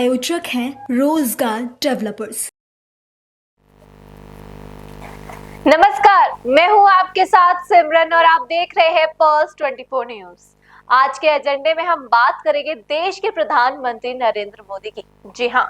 प्रायोजक हैं रोजगार डेवलपर्स। नमस्कार, मैं हूं आपके साथ सिमरन और आप देख रहे हैं पर्स 24 न्यूज। आज के एजेंडे में हम बात करेंगे देश के प्रधानमंत्री नरेंद्र मोदी की। जी हां,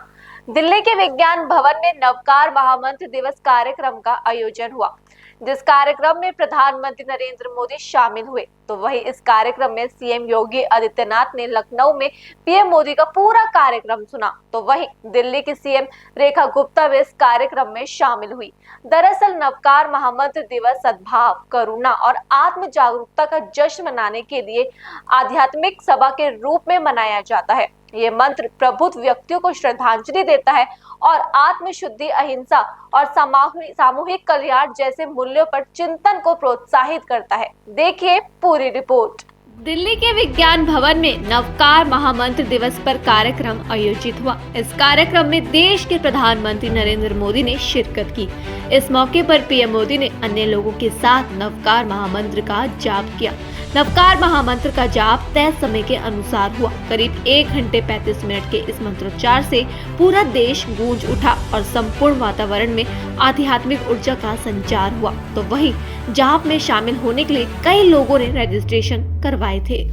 दिल्ली के विज्ञान भवन में नवकार महामंत्र दिवस कार्यक्रम का आयोजन हुआ, जिस कार्यक्रम में प्रधानमंत्री नरेंद्र मोदी शामिल हुए। तो वही इस कार्यक्रम में सीएम योगी आदित्यनाथ ने लखनऊ में पीएम मोदी का पूरा कार्यक्रम सुना। तो वही दिल्ली की सीएम रेखा गुप्ता भी इस कार्यक्रम में शामिल हुई। दरअसल नवकार महामंत्र दिवस सद्भाव, करुणा और आत्म जागरूकता का जश्न मनाने के लिए आध्यात्मिक सभा के रूप में मनाया जाता है। ये मंत्र प्रबुद्ध व्यक्तियों को श्रद्धांजलि देता है और आत्मशुद्धि, अहिंसा और सामूहिक कल्याण जैसे मूल्यों पर चिंतन को प्रोत्साहित करता है। देखिए पूरी रिपोर्ट। दिल्ली के विज्ञान भवन में नवकार महामंत्र दिवस पर कार्यक्रम आयोजित हुआ। इस कार्यक्रम में देश के प्रधानमंत्री नरेंद्र मोदी ने शिरकत की। इस मौके पर पीएम मोदी ने अन्य लोगों के साथ नवकार महामंत्र का जाप किया। नवकार महामंत्र का जाप तय समय के अनुसार हुआ। करीब 1 घंटे 35 मिनट के इस मंत्रोच्चार से पूरा देश गूंज उठा और संपूर्ण वातावरण में आध्यात्मिक ऊर्जा का संचार हुआ। तो वहीं जाप में शामिल होने के लिए कई लोगों ने रजिस्ट्रेशन करवाए थे।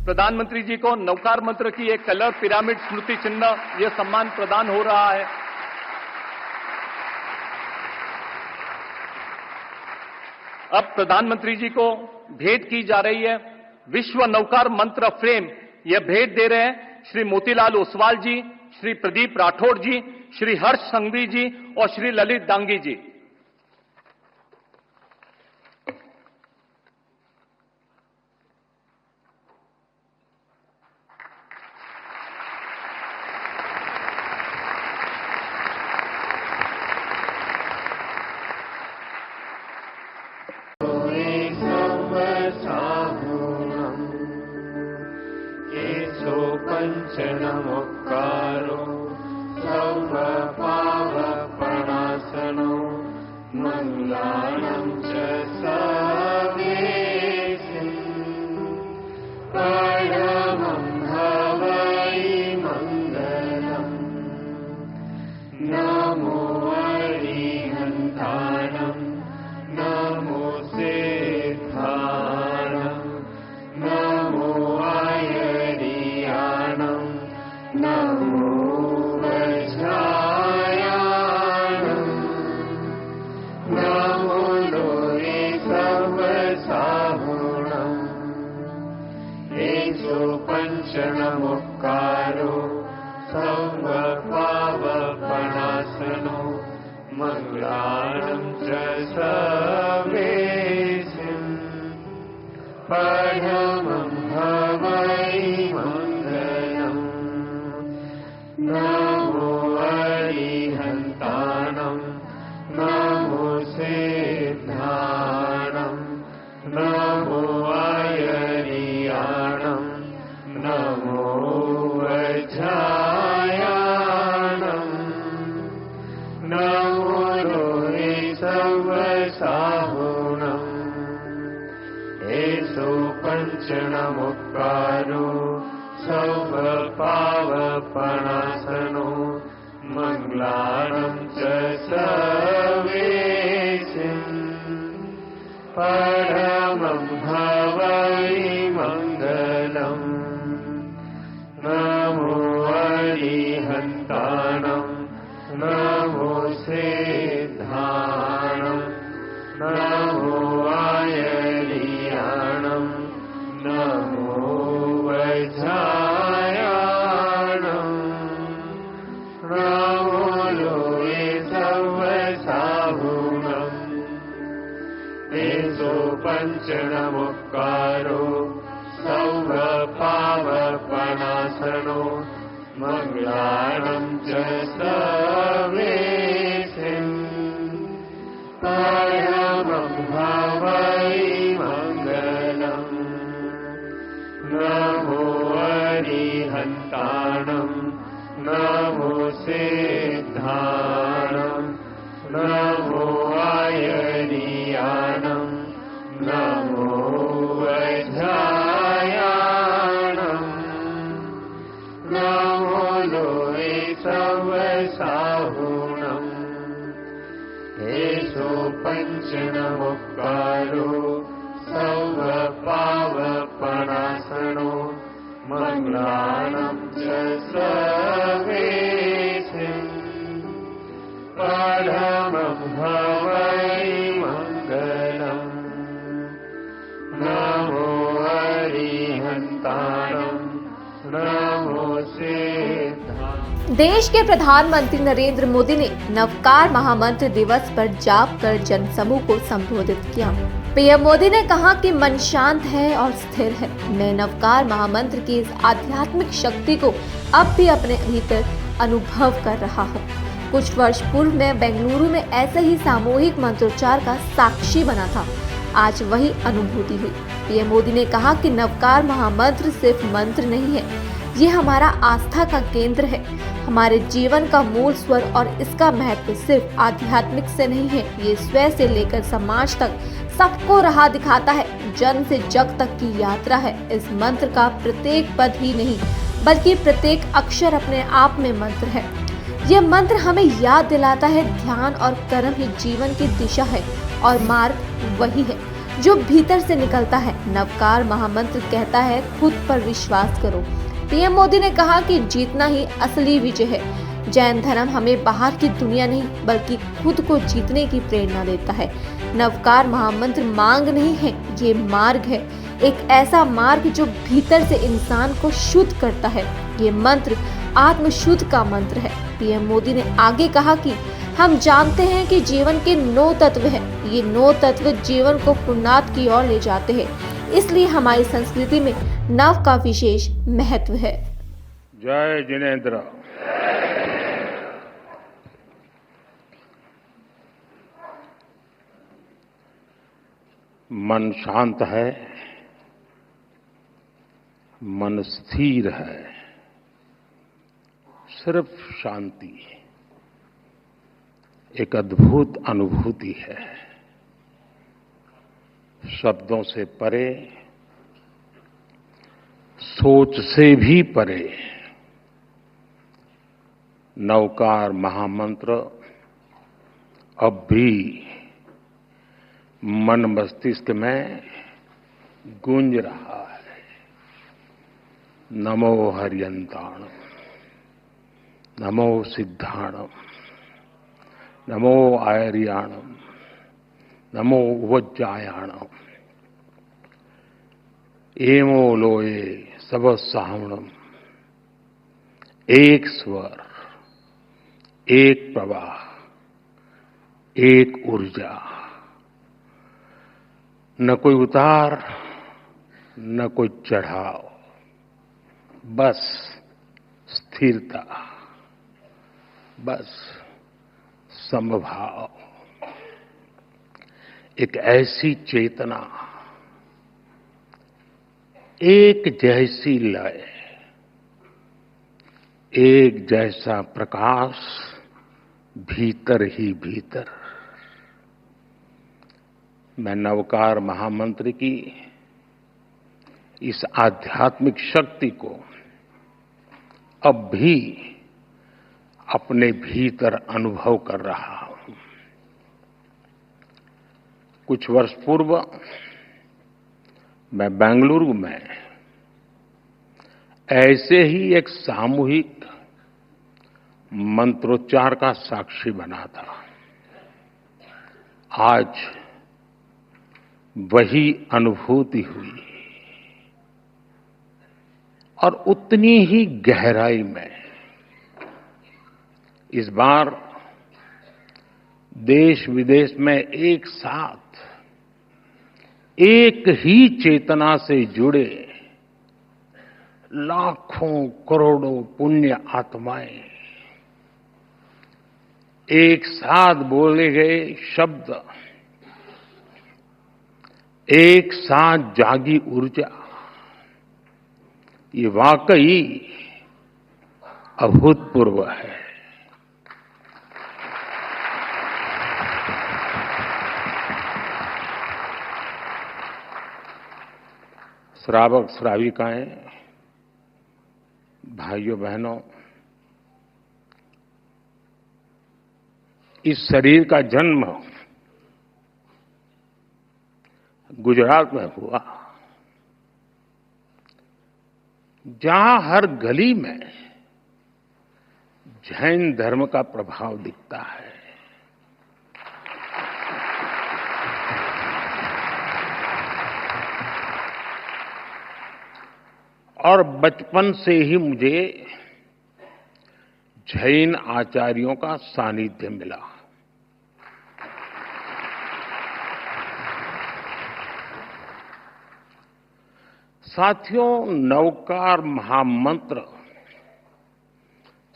प्रधानमंत्री जी को नवकार मंत्र की एक कलर पिरामिड स्मृति चिन्ह यह सम्मान प्रदान हो रहा है। अब प्रधानमंत्री जी को भेंट की जा रही है विश्व नवकार मंत्र फ्रेम। यह भेंट दे रहे हैं श्री मोतीलाल ओसवाल जी, श्री प्रदीप राठौड़ जी, श्री हर्ष संघवी जी और श्री ललित डांगी जी। पंचनमुक्कारो सर्वपावपणासनो मंगलानं च सर्वेषु परमं भवै मंगलम्। नमो अरिहन्तानं नमो सिद्धानं नमो आयर्यानं नमो वज्रायाणं नमो लोरे सर्वसाहुणम्। एषो पंचनमुक्कारो सर्वपावपणासनो मंगलानं च सर्वेषु परमं भवै मंगलम्। नमो अरिहन्तानं नमो सिद्धानं नमो आयर्याणं नमो वज्रायाणं नमो लोरे सर्वसाहुणम्। एषो पंचनमुक्कारो सर्वपावपणासनो मंगलानं च सर्वेषु परमं भवै मंगलम्। नमो अरिहन्तानं नमो सिद्धानं नमो आयर्याणं नमो वज्रायाणं नमो लोरे सर्वसाहुणम्। एषो पंचनमुक्कारो सर्वपावपणासनो मंगलानं च सर्वेषु परमं भवै मंगलम्। नमो अरिहन्तानं नमो सिद्धानं नमो आयर्याणं नमो वज्रायाणं नमो लोरे गुणम् एषो पञ्चनमुक्कारो सर्वपावपणासनो मङ्गलानं च सर्वेषाम् परमं भवै मङ्गलम् नमो हरिहन्ताणं नमो सिद्धाय। देश के प्रधानमंत्री नरेंद्र मोदी ने नवकार महामंत्र दिवस पर जाप कर जनसमूह को संबोधित किया। पीएम मोदी ने कहा कि मन शांत है और स्थिर है। मैं नवकार महामंत्र की इस आध्यात्मिक शक्ति को अब भी अपने भीतर अनुभव कर रहा हूँ। कुछ वर्ष पूर्व मैं बेंगलुरु में ऐसे ही सामूहिक मंत्रोच्चार का साक्षी बना था। आज वही अनुभूति हुई। पीएम मोदी ने कहा कि नवकार महामंत्र सिर्फ मंत्र नहीं है, ये हमारा आस्था का केंद्र है, हमारे जीवन का मूल स्वर और इसका महत्व सिर्फ आध्यात्मिक से नहीं है, ये स्वयं से लेकर समाज तक सबको राह दिखाता है, जन से जग तक की यात्रा है। इस मंत्र का प्रत्येक पद ही नहीं बल्कि प्रत्येक अक्षर अपने आप में मंत्र है। यह मंत्र हमें याद दिलाता है ध्यान और कर्म ही जीवन की दिशा है और मार्ग वही है जो भीतर से निकलता है। नवकार महामंत्र कहता है खुद पर विश्वास करो। पीएम मोदी ने कहा कि जीतना ही असली विजय है। जैन धर्म हमें बाहर की दुनिया नहीं बल्कि खुद को जीतने की प्रेरणा देता है। नवकार महामंत्र मांग नहीं है, ये मार्ग है, एक ऐसा मार्ग जो भीतर से इंसान को शुद्ध करता है। ये मंत्र आत्म शुद्ध का मंत्र है। पीएम मोदी ने आगे कहा कि हम जानते हैं कि जीवन के 9 तत्व हैं। ये 9 तत्व जीवन को पूर्णात की ओर ले जाते हैं, इसलिए हमारी संस्कृति में नव का विशेष महत्व है। जय जिनेन्द्र। मन शांत है, मन स्थिर है, सिर्फ शांति एक अद्भुत अनुभूति है। शब्दों से परे, सोच से भी परे नवकार महामंत्र अब भी मन मस्तिष्क में गूंज रहा है। नमो हरियंताणम, नमो सिद्धाणम, नमो आयर्याणम, नमो वज्जायाणम, एमो लोये सब सावणम। एक स्वर, एक प्रवाह, एक ऊर्जा, न कोई उतार न कोई चढ़ाव, बस स्थिरता, बस समभाव। एक ऐसी चेतना, एक जैसी लय, एक जैसा प्रकाश भीतर ही भीतर। मैं नवकार महामंत्र की इस आध्यात्मिक शक्ति को अब भी अपने भीतर अनुभव कर रहा हूं। कुछ वर्ष पूर्व मैं बेंगलुरु में ऐसे ही एक सामूहिक मंत्रोच्चार का साक्षी बना था। आज वही अनुभूति हुई और उतनी ही गहराई में। इस बार देश विदेश में एक साथ एक ही चेतना से जुड़े लाखों करोड़ों पुण्य आत्माएं एक साथ बोले गए शब्द, एक साथ जागी ऊर्जा, ये वाकई अभूतपूर्व है। श्रावक श्राविकाएं, भाइयों बहनों, इस शरीर का जन्म गुजरात में हुआ, जहां हर गली में जैन धर्म का प्रभाव दिखता है। और बचपन से ही मुझे जैन आचार्यों का सानिध्य मिला। साथियों, नवकार महामंत्र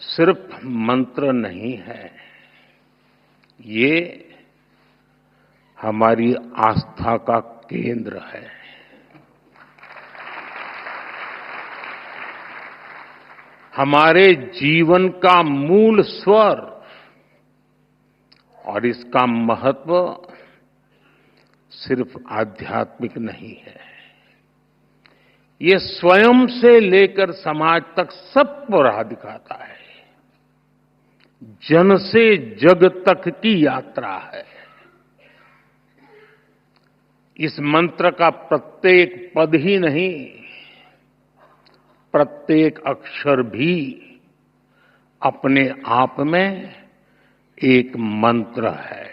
सिर्फ मंत्र नहीं है, ये हमारी आस्था का केंद्र है। हमारे जीवन का मूल स्वर, और इसका महत्व सिर्फ आध्यात्मिक नहीं है, ये स्वयं से लेकर समाज तक सबको राह दिखाता है। जन से जग तक की यात्रा है। इस मंत्र का प्रत्येक पद ही नहीं, प्रत्येक अक्षर भी अपने आप में एक मंत्र है।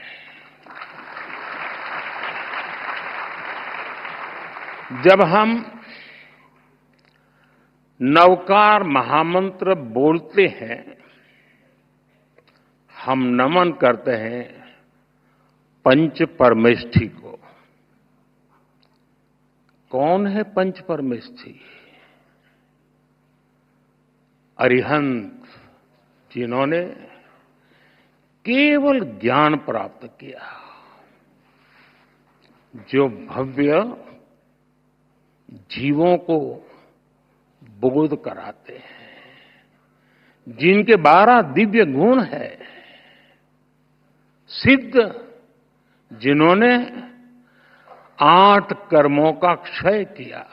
जब हम नवकार महामंत्र बोलते हैं, हम नमन करते हैं पंच परमेष्ठी को। कौन है पंच परमेष्ठी? अरिहंत, जिन्होंने केवल ज्ञान प्राप्त किया, जो भव्य जीवों को बोध कराते हैं, जिनके 12 दिव्य गुण है, सिद्ध, जिन्होंने 8 कर्मों का क्षय किया,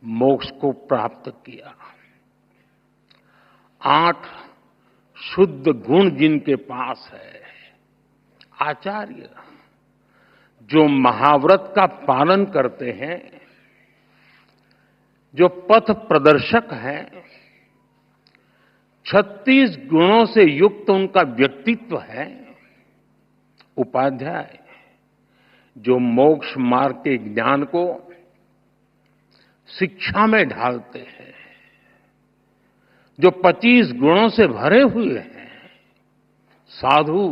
मोक्ष को प्राप्त किया, 8 शुद्ध गुण जिनके पास है, आचार्य, जो महाव्रत का पालन करते हैं, जो पथ प्रदर्शक हैं, 36 गुणों से युक्त उनका व्यक्तित्व है, उपाध्याय, जो मोक्ष मार्ग के ज्ञान को शिक्षा में ढालते हैं, जो 25 गुणों से भरे हुए हैं, साधु,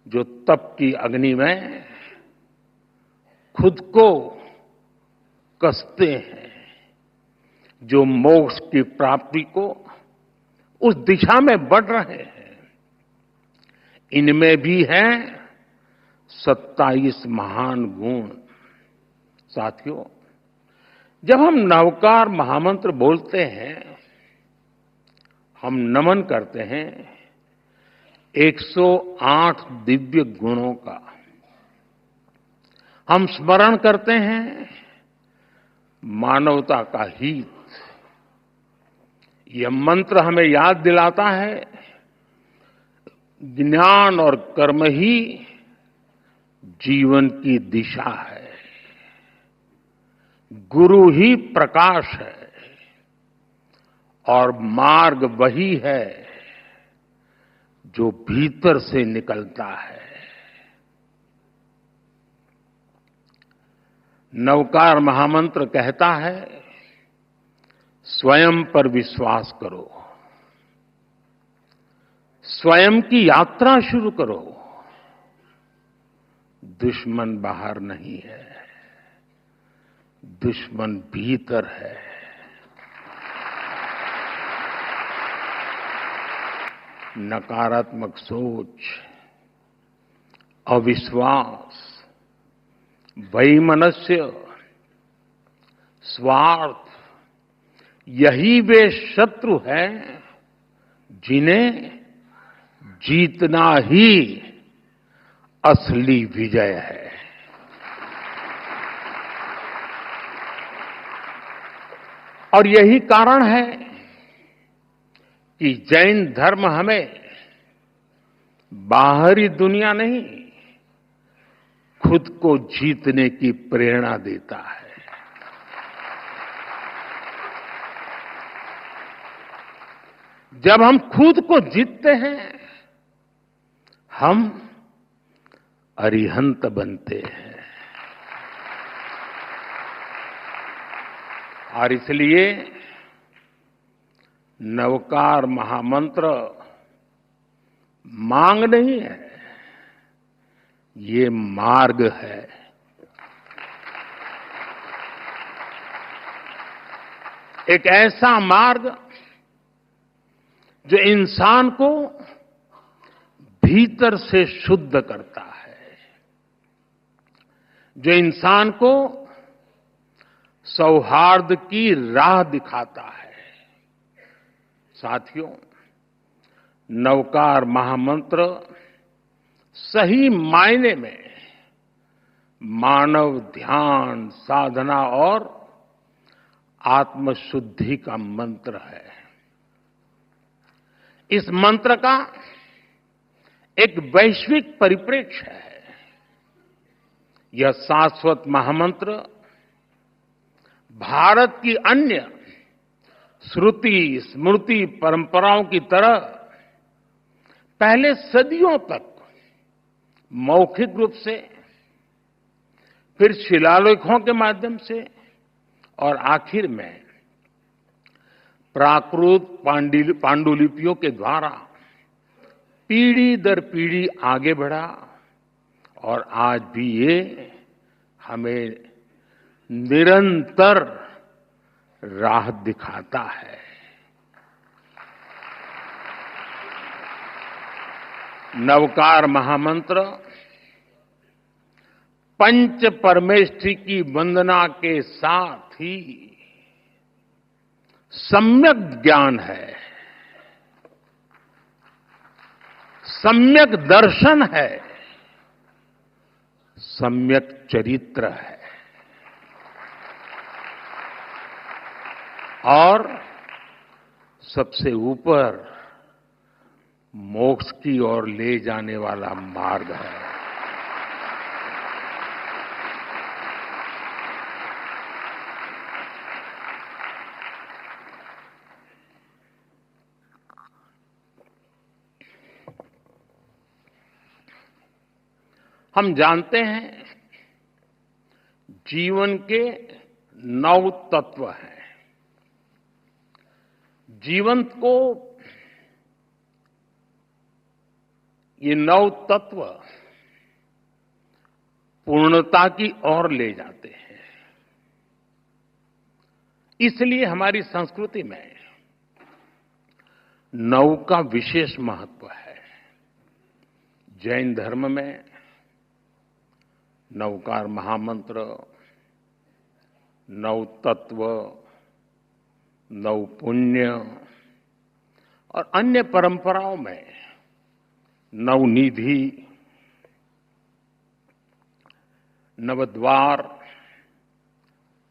जो तप की अग्नि में खुद को कसते हैं, जो मोक्ष की प्राप्ति को उस दिशा में बढ़ रहे हैं। इनमें भी हैं 27 महान गुण। साथियों, जब हम नवकार महामंत्र बोलते हैं, हम नमन करते हैं 108 दिव्य गुणों का। हम स्मरण करते हैं मानवता का हित। यह मंत्र हमें याद दिलाता है ज्ञान और कर्म ही जीवन की दिशा है, गुरु ही प्रकाश है, और मार्ग वही है जो भीतर से निकलता है। नवकार महामंत्र कहता है, स्वयं पर विश्वास करो, स्वयं की यात्रा शुरू करो। दुश्मन बाहर नहीं है, दुश्मन भीतर है। नकारात्मक सोच, अविश्वास, वैमनस्य, स्वार्थ, यही वे शत्रु हैं जिन्हें जीतना ही असली विजय है। और यही कारण है कि जैन धर्म हमें बाहरी दुनिया नहीं, खुद को जीतने की प्रेरणा देता है। जब हम खुद को जीतते हैं, हम अरिहंत बनते हैं। और इसलिए नवकार महामंत्र मांग नहीं है, ये मार्ग है। एक ऐसा मार्ग जो इंसान को भीतर से शुद्ध करता है, जो इंसान को सौहार्द की राह दिखाता है। साथियों, नवकार महामंत्र सही मायने में मानव ध्यान, साधना और आत्मशुद्धि का मंत्र है। इस मंत्र का एक वैश्विक परिप्रेक्ष्य है। यह शाश्वत महामंत्र भारत की अन्य श्रुति स्मृति परंपराओं की तरह पहले सदियों तक मौखिक रूप से, फिर शिलालेखों के माध्यम से और आखिर में प्राकृत पांडुलिपियों के द्वारा पीढ़ी दर पीढ़ी आगे बढ़ा और आज भी ये हमें निरंतर राह दिखाता है। नवकार महामंत्र पंच परमेष्ठी की वंदना के साथ ही सम्यक ज्ञान है, सम्यक दर्शन है, सम्यक चरित्र है और सबसे ऊपर मोक्ष की ओर ले जाने वाला मार्ग है। हम जानते हैं जीवन के 9 तत्व हैं। जीवन को ये 9 तत्व पूर्णता की ओर ले जाते हैं। इसलिए हमारी संस्कृति में 9 का विशेष महत्व है। जैन धर्म में नवकार महामंत्र, 9 तत्व, 9 पुण्य और अन्य परंपराओं में 9 निधि, नवद्वार,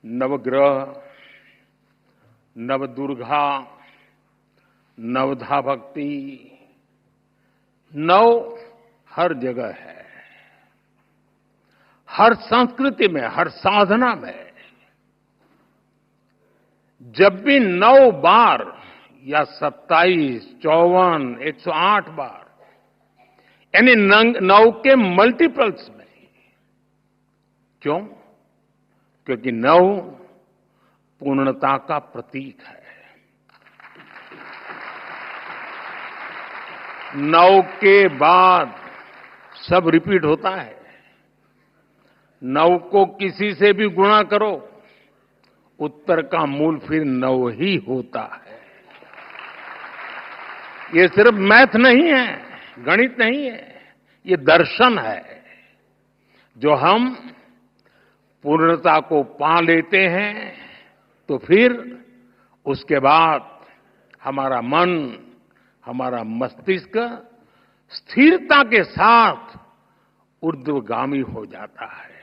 नवग्रह, नवदुर्गा, नवधा भक्ति, 9 हर जगह है। हर संस्कृति में, हर साधना में जब भी 9 बार या 27, 54, 108 बार यानी 9 के मल्टीपल्स में, क्यों? क्योंकि 9 पूर्णता का प्रतीक है। 9 के बाद सब रिपीट होता है। 9 को किसी से भी गुणा करो, उत्तर का मूल फिर 9 ही होता है। ये सिर्फ मैथ नहीं है, गणित नहीं है, ये दर्शन है। जो हम पूर्णता को पा लेते हैं तो फिर उसके बाद हमारा मन, हमारा मस्तिष्क स्थिरता के साथ ऊर्ध्वगामी हो जाता है।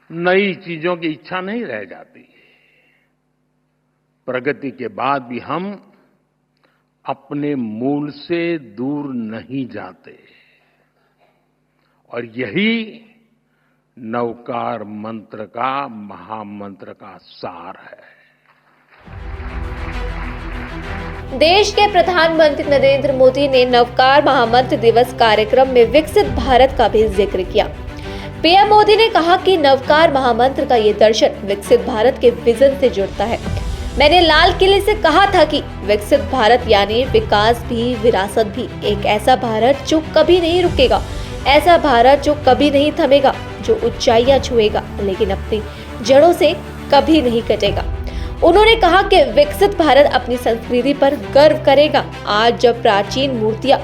नई चीजों की इच्छा नहीं रह जाती। प्रगति के बाद भी हम अपने मूल से दूर नहीं जाते और यही नवकार मंत्र का महामंत्र का सार है। देश के प्रधानमंत्री नरेंद्र मोदी ने नवकार महामंत्र दिवस कार्यक्रम में विकसित भारत का भी जिक्र किया। पीएम मोदी ने कहा कि नवकार महामंत्र का ये दर्शन विकसित भारत के विजन से जुड़ता है। मैंने लाल किले से कहा था कि विकसित भारत यानी विकास भी विरासत भी, एक ऐसा भारत जो कभी नहीं रुकेगा, ऐसा भारत जो कभी नहीं थमेगा, जो ऊंचाइयां छुएगा लेकिन अपनी जड़ों से कभी नहीं कटेगा। उन्होंने कहा कि विकसित भारत अपनी संस्कृति पर गर्व करेगा। आज जब प्राचीन मूर्तियां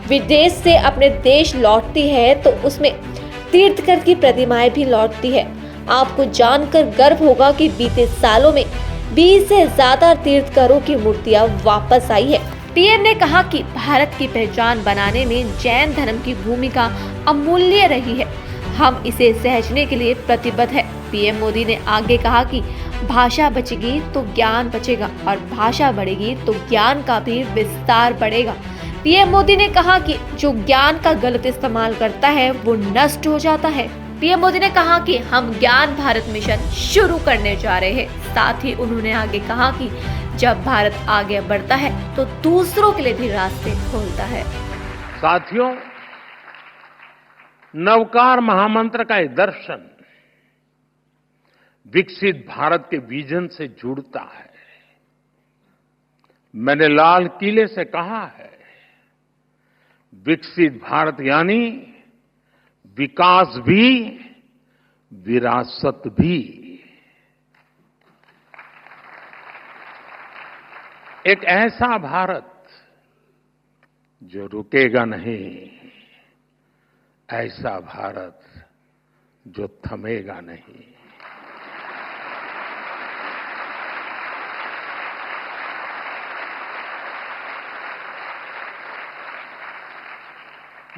विदेश से अपने देश लौटती है तो उसमें तीर्थकर की प्रतिमाएं भी लौटती है। आपको जानकर गर्व होगा कि बीते सालों में 20 से ज्यादा तीर्थकरों की मूर्तियां वापस आई है। पीएम ने कहा कि भारत की पहचान बनाने में जैन धर्म की भूमिका अमूल्य रही है। हम इसे सहेजने के लिए प्रतिबद्ध है। पीएम मोदी ने आगे कहा कि भाषा बचेगी तो ज्ञान बचेगा और भाषा बढ़ेगी तो ज्ञान का भी विस्तार बढ़ेगा। पीएम मोदी ने कहा कि जो ज्ञान का गलत इस्तेमाल करता है वो नष्ट हो जाता है। पीएम मोदी ने कहा कि हम ज्ञान भारत मिशन शुरू करने जा रहे हैं। साथ ही उन्होंने आगे कहा कि जब भारत आगे बढ़ता है तो दूसरों के लिए भी रास्ते खोलता है। साथियों, नवकार महामंत्र का ये दर्शन विकसित भारत के विजन से जुड़ता है। मैंने लाल किले से कहा है, विकसित भारत यानी विकास भी विरासत भी। एक ऐसा भारत जो रुकेगा नहीं, ऐसा भारत जो थमेगा नहीं।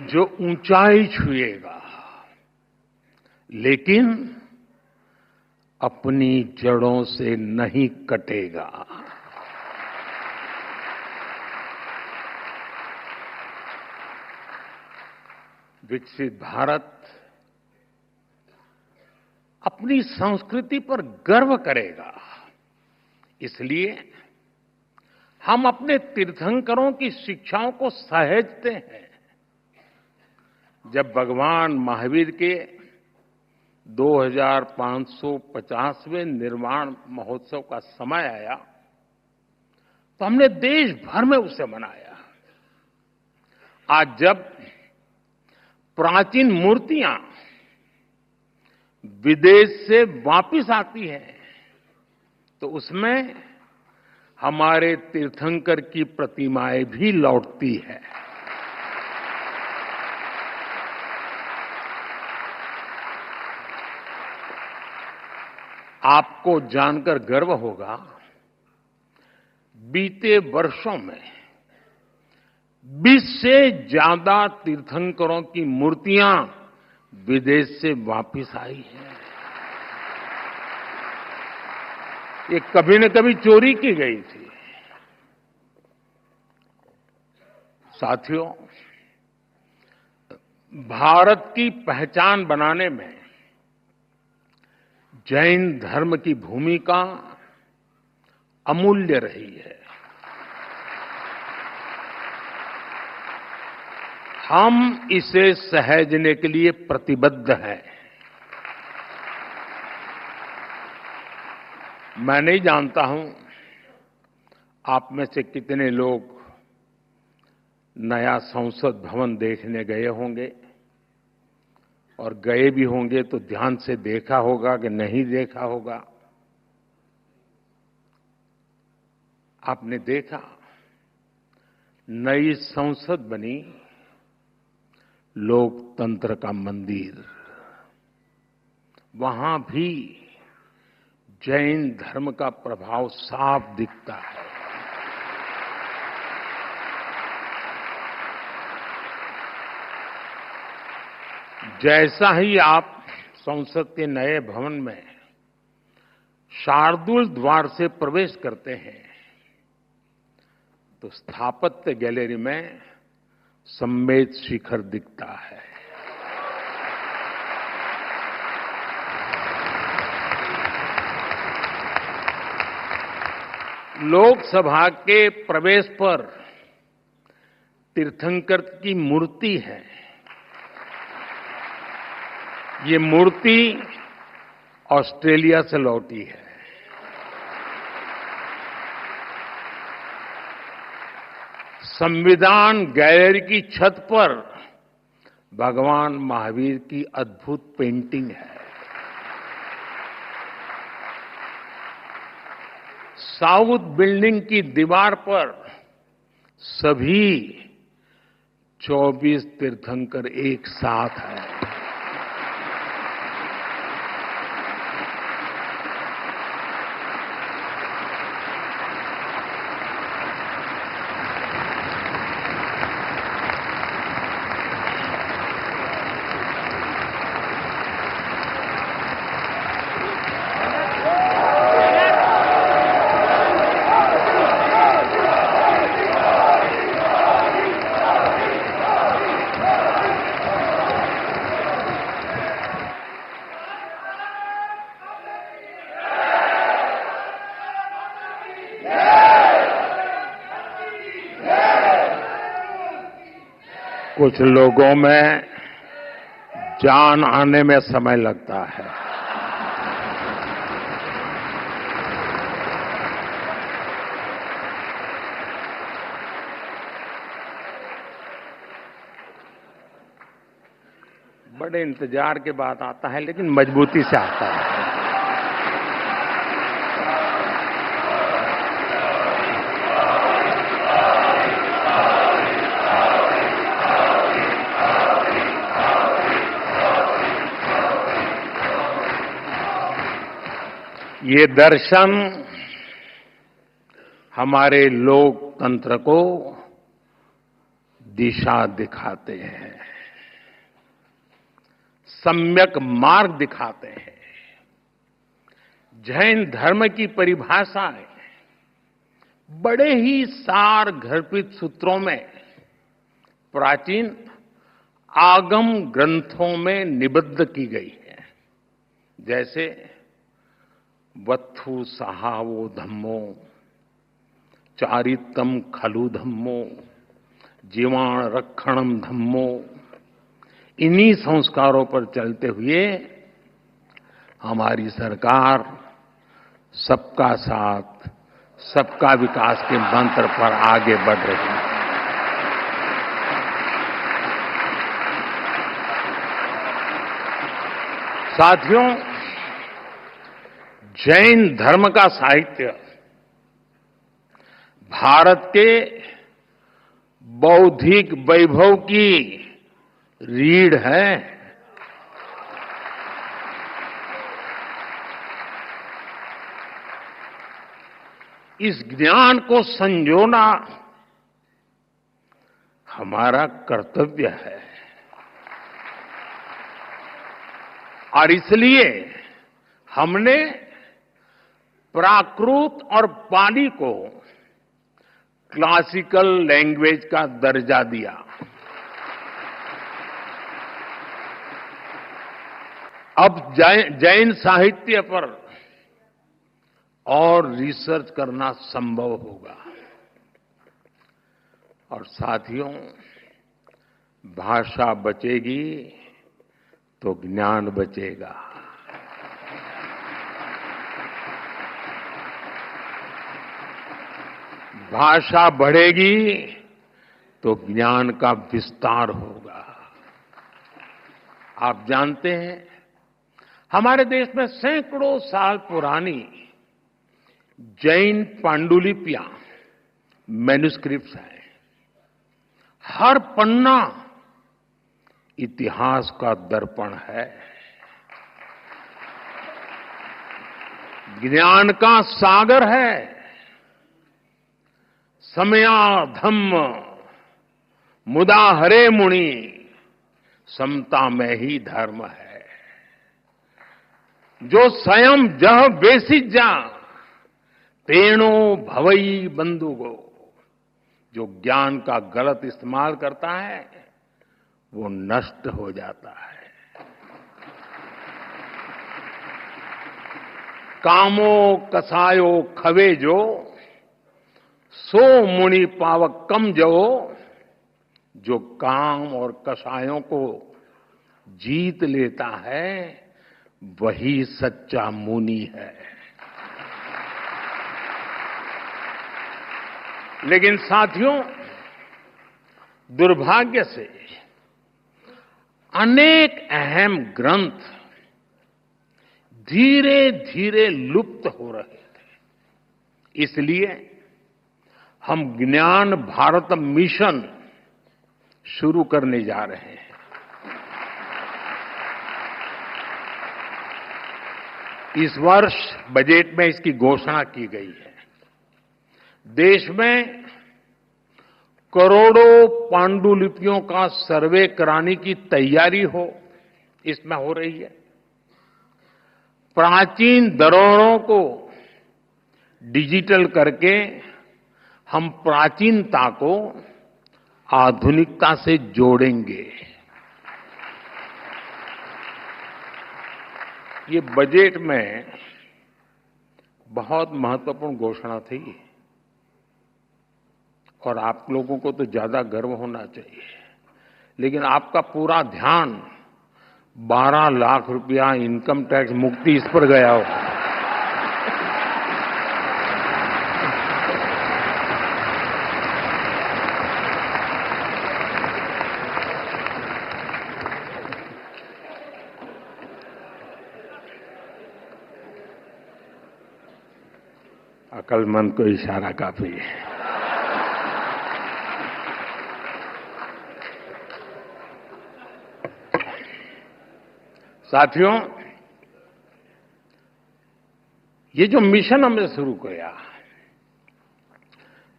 जो ऊंचाई छुएगा लेकिन अपनी जड़ों से नहीं कटेगा। विकसित भारत अपनी संस्कृति पर गर्व करेगा। इसलिए हम अपने तीर्थंकरों की शिक्षाओं को सहेजते हैं। जब भगवान महावीर के 2550वें निर्वाण महोत्सव का समय आया तो हमने देश भर में उसे मनाया। आज जब प्राचीन मूर्तियां विदेश से वापिस आती हैं तो उसमें हमारे तीर्थंकर की प्रतिमाएं भी लौटती है। आपको जानकर गर्व होगा, बीते वर्षों में 20 से ज्यादा तीर्थंकरों की मूर्तियां विदेश से वापस आई हैं। ये कभी न कभी चोरी की गई थी। साथियों, भारत की पहचान बनाने में जैन धर्म की भूमिका अमूल्य रही है। हम इसे सहेजने के लिए प्रतिबद्ध हैं। मैं नहीं जानता हूं आप में से कितने लोग नया संसद भवन देखने गए होंगे, और गए भी होंगे तो ध्यान से देखा होगा कि नहीं देखा होगा। आपने देखा नई संसद बनी, लोकतंत्र का मंदिर, वहां भी जैन धर्म का प्रभाव साफ दिखता है। जैसा ही आप संसद के नए भवन में शार्दुल द्वार से प्रवेश करते हैं तो स्थापत्य गैलरी में सम्मेद शिखर दिखता है। लोकसभा के प्रवेश पर तीर्थंकर की मूर्ति है। ये मूर्ति ऑस्ट्रेलिया से लौटी है। संविधान गैलरी की छत पर भगवान महावीर की अद्भुत पेंटिंग है। साउथ बिल्डिंग की दीवार पर सभी 24 तीर्थंकर एक साथ हैं। कुछ लोगों में जान आने में समय लगता है। बड़े इंतजार के बाद आता है, लेकिन मजबूती से आता है। ये दर्शन हमारे लोकतंत्र को दिशा दिखाते हैं, सम्यक मार्ग दिखाते हैं। जैन धर्म की परिभाषाएं बड़े ही सार गर्भित सूत्रों में प्राचीन आगम ग्रंथों में निबद्ध की गई है। जैसे वत्थु सहावो धम्मो, चारितम खलु धम्मो, जीवाण रक्षणम धम्मो। इन्हीं संस्कारों पर चलते हुए हमारी सरकार सबका साथ, सबका विकास के मंत्र पर आगे बढ़ रही है। साथियों, जैन धर्म का साहित्य भारत के बौद्धिक वैभव की रीढ़ है। इस ज्ञान को संजोना हमारा कर्तव्य है और इसलिए हमने प्राकृत और पाली को क्लासिकल लैंग्वेज का दर्जा दिया। अब जैन साहित्य पर और रिसर्च करना संभव होगा। और साथियों, भाषा बचेगी तो ज्ञान बचेगा। भाषा बढ़ेगी तो ज्ञान का विस्तार होगा। आप जानते हैं, हमारे देश में सैकड़ों साल पुरानी जैन पांडुलिपियां, मैन्युस्क्रिप्ट्स हैं। हर पन्ना इतिहास का दर्पण है, ज्ञान का सागर है। समया धम्म मुदा हरे मुनि, समता में ही धर्म है। जो स्वयं जह बेसिजा तेणो भवई बंधुगो। जो ज्ञान का गलत इस्तेमाल करता है वो नष्ट हो जाता है। कामो कसायो खवे सो मुनि पावक कम जो काम और कसायों को जीत लेता है वही सच्चा मुनि है। लेकिन साथियों, दुर्भाग्य से अनेक अहम ग्रंथ धीरे धीरे लुप्त हो रहे थे। इसलिए हम ज्ञान भारत मिशन शुरू करने जा रहे हैं। इस वर्ष बजट में इसकी घोषणा की गई है। देश में करोड़ों पांडुलिपियों का सर्वे कराने की तैयारी इसमें हो रही है। प्राचीन धरोहरों को डिजिटल करके हम प्राचीनता को आधुनिकता से जोड़ेंगे। ये बजट में बहुत महत्वपूर्ण घोषणा थी और आप लोगों को तो ज्यादा गर्व होना चाहिए, लेकिन आपका पूरा ध्यान 12 लाख रुपया इनकम टैक्स मुक्ति इस पर गया हो। अक्लमंद को इशारा काफी है। साथियों, ये जो मिशन हमने शुरू किया,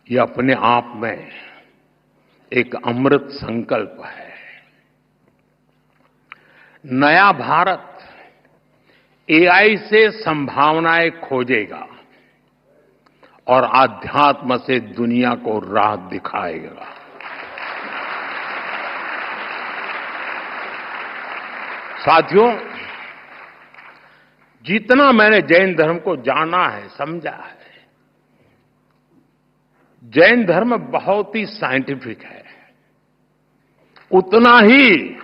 ये अपने आप में एक अमृत संकल्प है। नया भारत एआई से संभावनाएं खोजेगा और आध्यात्म से दुनिया को राह दिखाएगा। साथियों, जितना मैंने जैन धर्म को जाना है, समझा है, जैन धर्म बहुत ही साइंटिफिक है, उतना ही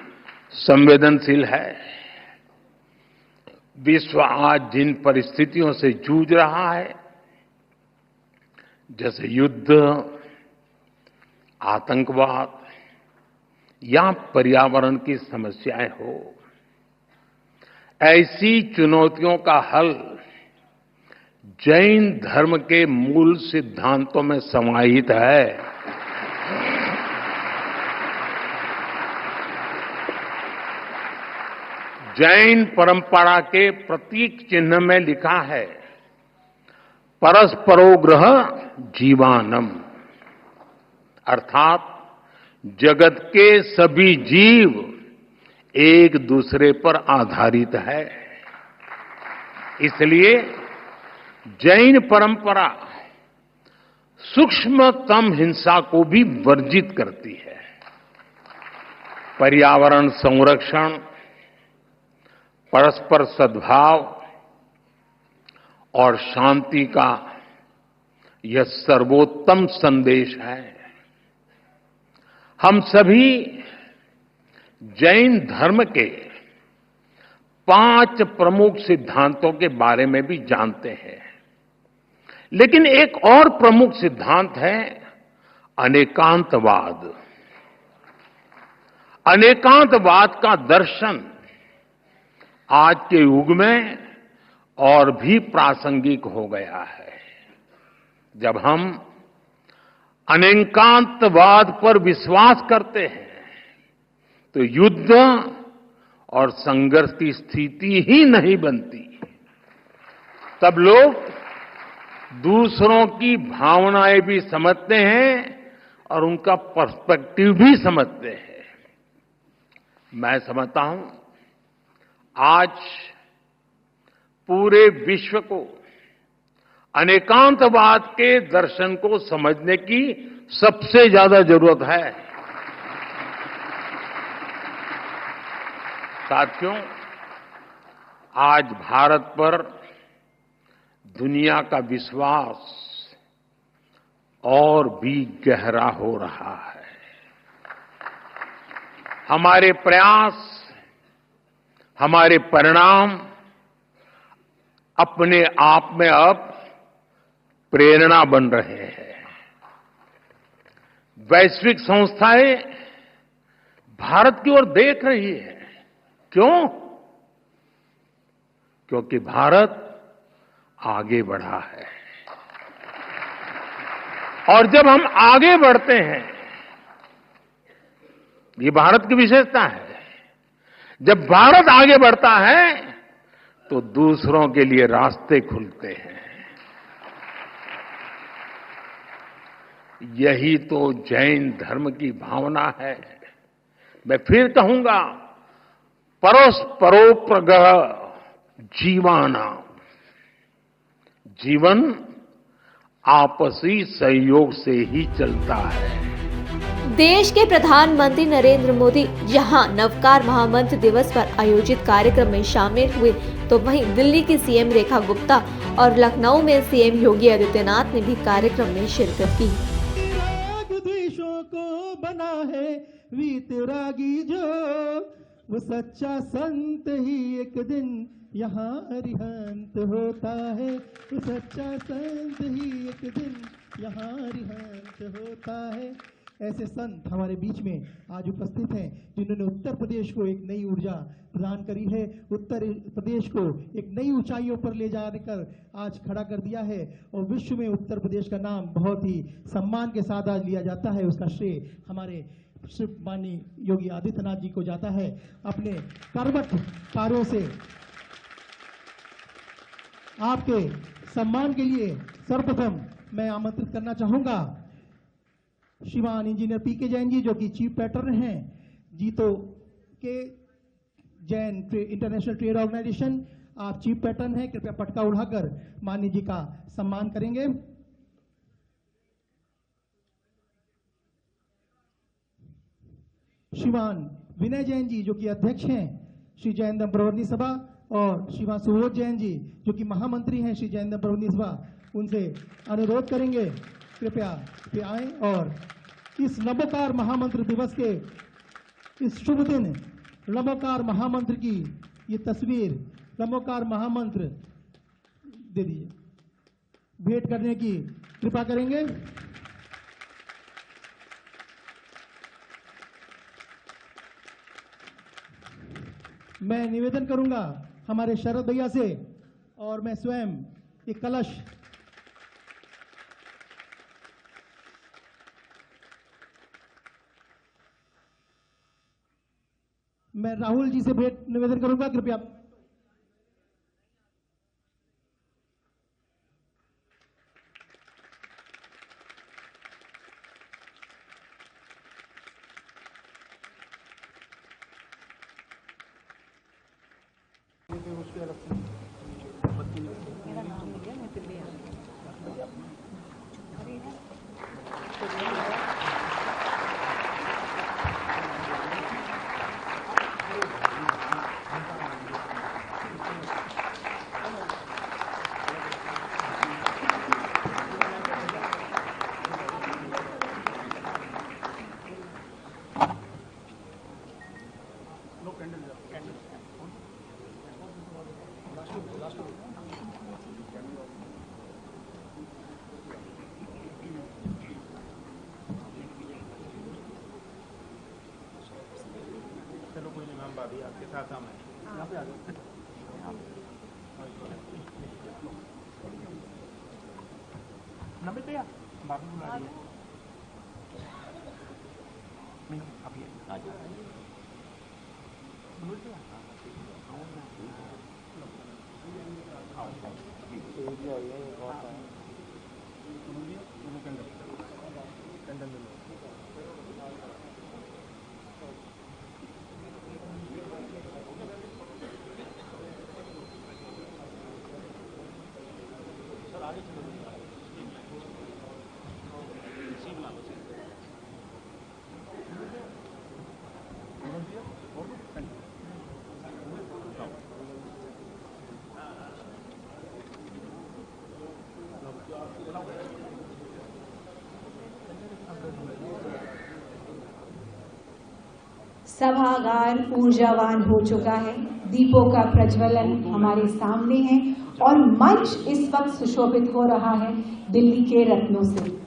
संवेदनशील है। विश्व आज जिन परिस्थितियों से जूझ रहा है, जैसे युद्ध, आतंकवाद या पर्यावरण की समस्याएं हो, ऐसी चुनौतियों का हल जैन धर्म के मूल सिद्धांतों में समाहित है। जैन परंपरा के प्रतीक चिन्ह में लिखा है, परस्परोग्रह जीवानम, अर्थात जगत के सभी जीव एक दूसरे पर आधारित है। इसलिए जैन परंपरा सूक्ष्मतम हिंसा को भी वर्जित करती है। पर्यावरण संरक्षण, परस्पर सद्भाव और शांति का यह सर्वोत्तम संदेश है। हम सभी जैन धर्म के 5 प्रमुख सिद्धांतों के बारे में भी जानते हैं, लेकिन एक और प्रमुख सिद्धांत है अनेकांतवाद। अनेकांतवाद का दर्शन आज के युग में और भी प्रासंगिक हो गया है। जब हम अनेकांतवाद पर विश्वास करते हैं तो युद्ध और संघर्ष की स्थिति ही नहीं बनती। तब लोग दूसरों की भावनाएं भी समझते हैं और उनका पर्सपेक्टिव भी समझते हैं। मैं समझता हूं आज पूरे विश्व को अनेकांतवाद के दर्शन को समझने की सबसे ज्यादा जरूरत है। साथियों, आज भारत पर दुनिया का विश्वास और भी गहरा हो रहा है। हमारे प्रयास, हमारे परिणाम अपने आप में अब प्रेरणा बन रहे हैं। वैश्विक संस्थाएं भारत की ओर देख रही है। क्यों? क्योंकि भारत आगे बढ़ा है। और जब हम आगे बढ़ते हैं, ये भारत की विशेषता है, जब भारत आगे बढ़ता है तो दूसरों के लिए रास्ते खुलते हैं। यही तो जैन धर्म की भावना है। मैं फिर कहूंगा, परस्परोपग्रह जीवाना। जीवन आपसी सहयोग से ही चलता है। देश के प्रधानमंत्री नरेंद्र मोदी यहां नवकार महामंत्र दिवस पर आयोजित कार्यक्रम में शामिल हुए, तो वहीं दिल्ली की सीएम रेखा गुप्ता और लखनऊ में सीएम योगी आदित्यनाथ ने भी कार्यक्रम में शिरकत की। देशों को बना है वीतरागी जो, वो सच्चा संत ही एक दिन यहाँ अरिहंत होता है। वो सच्चा संत ही एक दिन यहाँ अरिहंत होता है। ऐसे संत हमारे बीच में आज उपस्थित हैं, जिन्होंने उत्तर प्रदेश को एक नई ऊर्जा प्रदान करी है, उत्तर प्रदेश को एक नई ऊंचाइयों पर ले जाने कर आज खड़ा कर दिया है। और विश्व में उत्तर प्रदेश का नाम बहुत ही सम्मान के साथ आज लिया जाता है। उसका श्रेय हमारे माननीय योगी आदित्यनाथ जी को जाता है। अपने कर्मठ कार्यों से आपके सम्मान के लिए सर्वप्रथम मैं आमंत्रित करना चाहूंगा श्रीमान इंजीनियर पीके जैन जी, जो कि चीफ पैटर्न हैं जीतो के जैन इंटरनेशनल ट्रेड ऑर्गेनाइजेशन। आप चीफ पैटर्न हैं, कृपया पटका उठाकर माननीय जी का सम्मान करेंगे। श्रीमान विनय जैन जी, जो कि अध्यक्ष हैं श्री जैन धर्म प्रवर्तनी सभा, और श्रीमान सुबोध जैन जी, जो कि महामंत्री हैं श्री जैन धर्म प्रवर्तनी सभा, उनसे अनुरोध करेंगे कृपया आए और इस नमोकार महामंत्र दिवस के इस शुभ दिन नमोकार महामंत्र की ये तस्वीर, नमोकार महामंत्र दे दीजिए, भेंट करने की कृपा करेंगे। मैं निवेदन करूंगा हमारे शरद भैया से, और मैं स्वयं एक कलश मैं राहुल जी से भेंट निवेदन करूंगा, कृपया। आपके साथ हम यहाँ पे आ जाओ। नंबर पे बाद में बुला दिए। आप ये आ जाओ। सर आगे चलो। सभागार ऊर्जावान हो चुका है, दीपों का प्रज्वलन हमारे सामने है और मंच इस वक्त सुशोभित हो रहा है दिल्ली के रत्नों से।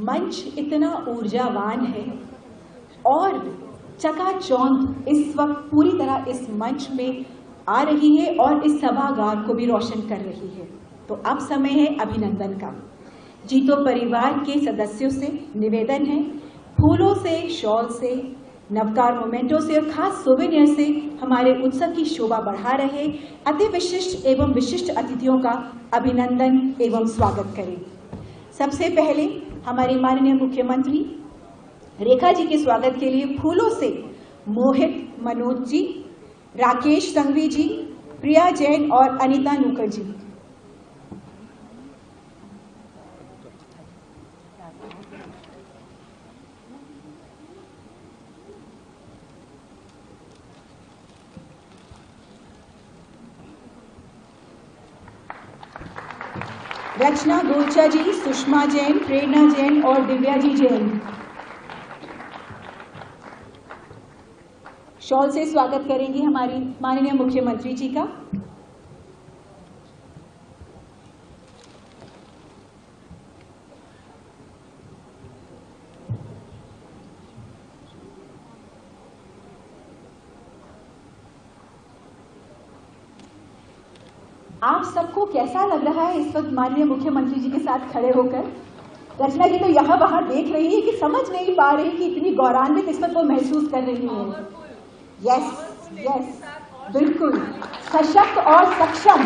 मंच इतना ऊर्जावान है और चकाचौंध इस वक्त पूरी तरह इस मंच में आ रही है और इस सभागार को भी रोशन कर रही है। तो अब समय है अभिनंदन का। जीतो परिवार के सदस्यों से निवेदन है, फूलों से, शॉल से, नवकार मोमेंटो से और खास सोवेनियर से हमारे उत्सव की शोभा बढ़ा रहे अति विशिष्ट एवं विशिष्ट अतिथियों का अभिनंदन एवं स्वागत करें। सबसे पहले हमारी माननीय मुख्यमंत्री रेखा जी के स्वागत के लिए फूलों से मोहित मनोज जी, राकेश संघवी जी, प्रिया जैन और अनीता नुकर जी। रचना गोचा जी, सुषमा जैन, प्रेरणा जैन और दिव्या जी जैन। शॉल से स्वागत करेंगी हमारी माननीय मुख्यमंत्री जी का। आप सबको कैसा लग रहा है इस वक्त माननीय मुख्यमंत्री जी के साथ खड़े होकर? रचना जी तो यहाँ वहां देख रही है कि समझ नहीं पा रही कि इतनी गौरवान्वित इस वक्त वो महसूस कर रही है। यस यस, बिल्कुल सशक्त और सक्षम।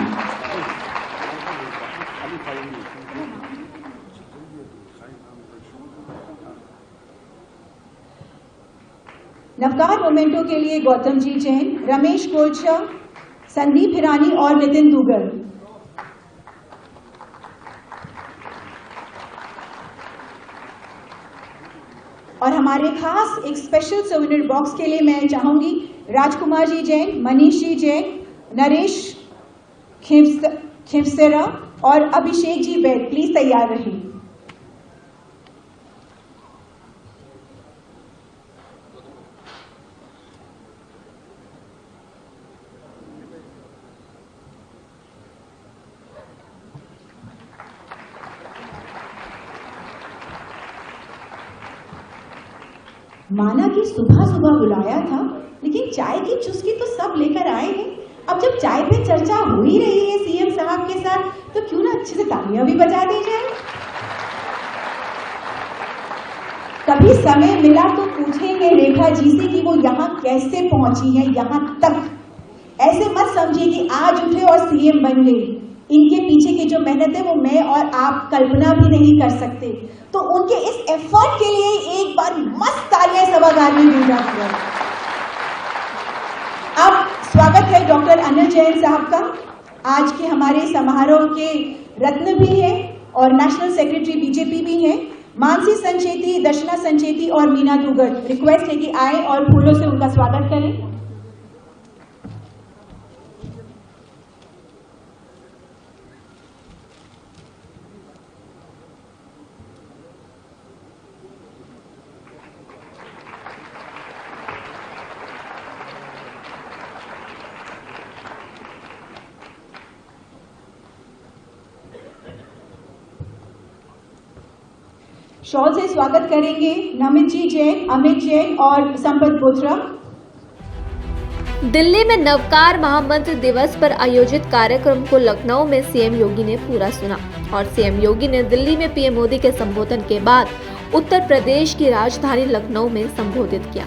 नवकार मोमेंटो के लिए गौतम जी जैन, रमेश कोलछा, संदीप हिरानी और नितिन दुगर। और हमारे खास एक स्पेशल सोवेनियर बॉक्स के लिए मैं चाहूंगी राजकुमार जी जैन, मनीष जी जैन, नरेश खिवसेरा और अभिषेक जी बैद। प्लीज तैयार रहें। माना कि सुबह सुबह बुलाया था, लेकिन चाय की चुस्की तो सब लेकर आए हैं। अब जब चाय पे चर्चा हो ही रही है सीएम साहब के साथ, तो क्यों ना अच्छे से तालियां भी बजा दी जाए। कभी समय मिला तो पूछेंगे रेखा जी से कि वो यहाँ कैसे पहुंची है यहाँ तक। ऐसे मत समझिए कि आज उठे और सीएम बन गई। इनके पीछे की जो मेहनत है वो मैं और आप कल्पना भी नहीं कर सकते। तो उनके इस एफर्ट के लिए एक बार मस्त तालियां सभागार में दी जाती है। अब स्वागत है डॉक्टर अनिल जैन साहब का। आज के हमारे समारोह के रत्न भी हैं और नेशनल सेक्रेटरी बीजेपी भी हैं। मानसी संचेती, दर्शना संचेती और मीना दुगर। रिक्वेस्ट है कि आए और फूलों से उनका स्वागत करें। शॉल से स्वागत करेंगे नमित जी जैन, अमित जैन और संपत बोथरा। दिल्ली में नवकार महामंत्र दिवस पर आयोजित कार्यक्रम को लखनऊ में सीएम योगी ने पूरा सुना और सीएम योगी ने दिल्ली में पीएम मोदी के संबोधन के बाद उत्तर प्रदेश की राजधानी लखनऊ में संबोधित किया।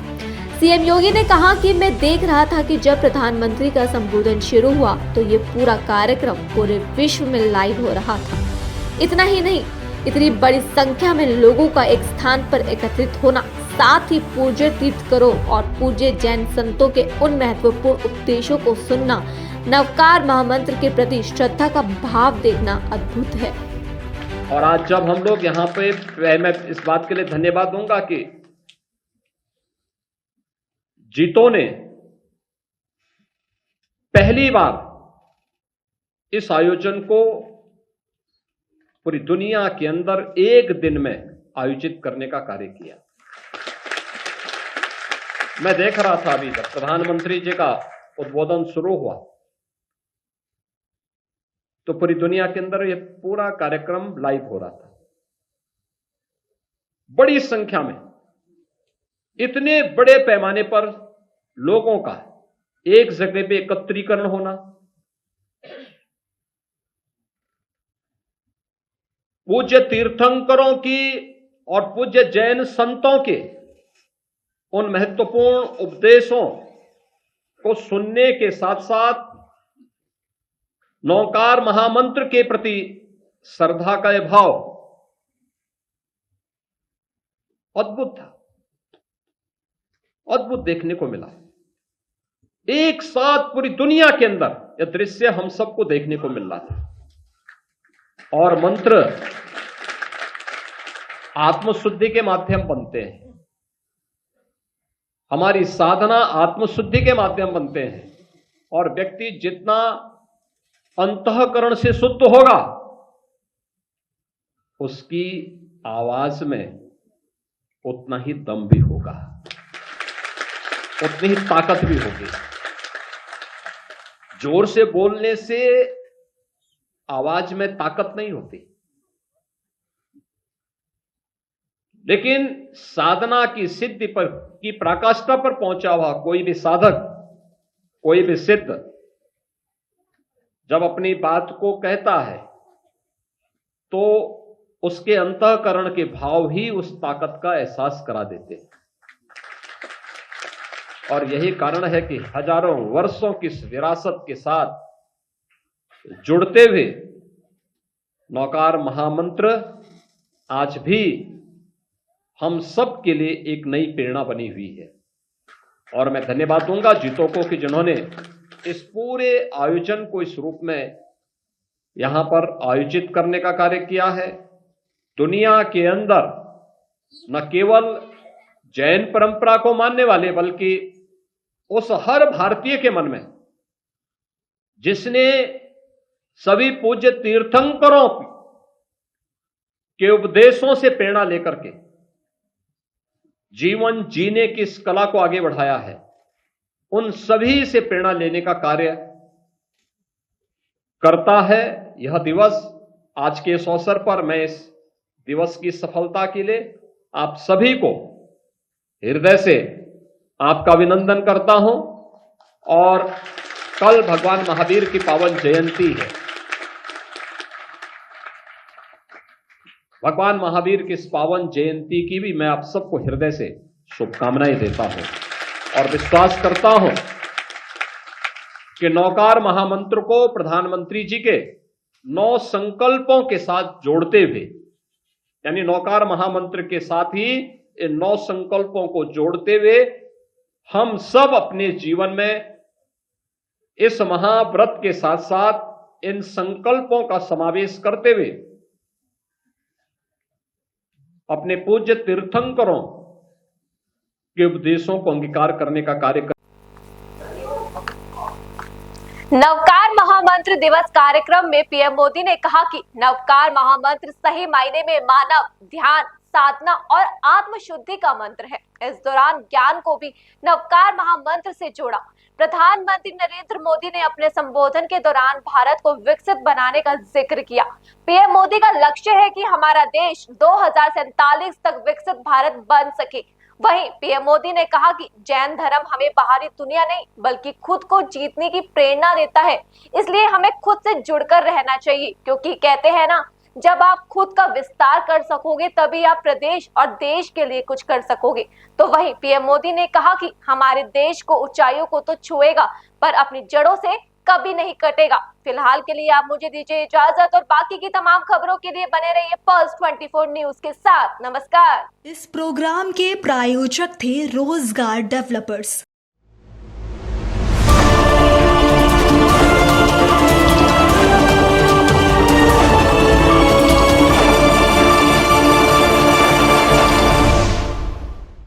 सीएम योगी ने कहा कि मैं देख रहा था कि जब प्रधानमंत्री का संबोधन शुरू हुआ तो ये पूरा कार्यक्रम पूरे विश्व में लाइव हो रहा था। इतना ही नहीं, इतनी बड़ी संख्या में लोगों का एक स्थान पर एकत्रित होना साथ ही पूज्य तीर्थंकरों और पूज्य जैन संतों के उन महत्वपूर्ण उपदेशों को सुनना, नवकार महामंत्र के प्रति श्रद्धा का भाव देखना अद्भुत है। और आज जब हम लोग यहाँ पे, मैं इस बात के लिए धन्यवाद दूंगा कि जीतों ने पहली बार इस आयोजन को पूरी दुनिया के अंदर एक दिन में आयोजित करने का कार्य किया। मैं देख रहा था अभी जब प्रधानमंत्री जी का उद्बोधन शुरू हुआ तो पूरी दुनिया के अंदर यह पूरा कार्यक्रम लाइव हो रहा था। बड़ी संख्या में, इतने बड़े पैमाने पर लोगों का एक जगह पे एकत्रीकरण होना, पूज्य तीर्थंकरों की और पूज्य जैन संतों के उन महत्वपूर्ण उपदेशों को सुनने के साथ साथ नौकार महामंत्र के प्रति श्रद्धा का यह भाव अद्भुत था, अद्भुत देखने को मिला। एक साथ पूरी दुनिया के अंदर यह दृश्य हम सबको देखने को मिल रहा था। और मंत्र आत्मशुद्धि के माध्यम बनते हैं, हमारी साधना आत्मशुद्धि के माध्यम बनते हैं, और व्यक्ति जितना अंतःकरण से शुद्ध होगा उसकी आवाज में उतना ही दम भी होगा, उतनी ही ताकत भी होगी। जोर से बोलने से आवाज में ताकत नहीं होती, लेकिन साधना की सिद्धि पर की पराकाष्ठा पर पहुंचा हुआ कोई भी साधक, कोई भी सिद्ध जब अपनी बात को कहता है तो उसके अंतःकरण के भाव ही उस ताकत का एहसास करा देते हैं। और यही कारण है कि हजारों वर्षों की इस विरासत के साथ जुड़ते हुए नौकार महामंत्र आज भी हम सब के लिए एक नई प्रेरणा बनी हुई है। और मैं धन्यवाद दूंगा जीतों को कि जिन्होंने इस पूरे आयोजन को इस रूप में यहां पर आयोजित करने का कार्य किया है। दुनिया के अंदर न केवल जैन परंपरा को मानने वाले बल्कि उस हर भारतीय के मन में जिसने सभी पूज्य तीर्थंकरों के उपदेशों से प्रेरणा लेकर के जीवन जीने की इस कला को आगे बढ़ाया है, उन सभी से प्रेरणा लेने का कार्य करता है यह दिवस। आज के इस अवसर पर मैं इस दिवस की सफलता के लिए आप सभी को हृदय से आपका अभिनंदन करता हूं। और कल भगवान महावीर की पावन जयंती है। भगवान महावीर की इस पावन जयंती की भी मैं आप सबको हृदय से शुभकामनाएं देता हूं और विश्वास करता हूं कि नौकार महामंत्र को प्रधानमंत्री जी के 9 संकल्पों के साथ जोड़ते हुए, यानी नौकार महामंत्र के साथ ही इन 9 संकल्पों को जोड़ते हुए हम सब अपने जीवन में इस महाव्रत के साथ साथ इन संकल्पों का समावेश करते हुए अपने पूज्य तीर्थंकरों के उपदेशों को अंगीकार करने का कार्य कर। नवकार महामंत्र दिवस कार्यक्रम में पीएम मोदी ने कहा कि नवकार महामंत्र सही मायने में मानव ध्यान, साधना और आत्मशुद्धि का मंत्र है। इस दौरान ज्ञान को भी नवकार महामंत्र से जोड़ा। प्रधानमंत्री नरेंद्र मोदी ने अपने संबोधन के दौरान भारत को विकसित बनाने का जिक्र किया। पीएम मोदी का लक्ष्य है कि हमारा देश 2047 तक विकसित भारत बन सके। वहीं पीएम मोदी ने कहा कि जैन धर्म हमें बाहरी दुनिया नहीं बल्कि खुद को जीतने की प्रेरणा देता है, इसलिए हमें खुद से जुड़कर रहना चाहिए, क्योंकि कहते हैं ना, जब आप खुद का विस्तार कर सकोगे तभी आप प्रदेश और देश के लिए कुछ कर सकोगे। तो वहीं पीएम मोदी ने कहा कि हमारे देश को ऊंचाइयों को तो छुएगा पर अपनी जड़ों से कभी नहीं कटेगा। फिलहाल के लिए आप मुझे दीजिए इजाजत और बाकी की तमाम खबरों के लिए बने रहिए पल्स 24 न्यूज के साथ। नमस्कार। इस प्रोग्राम के प्रायोजक थे रोजगार डेवलपर्स।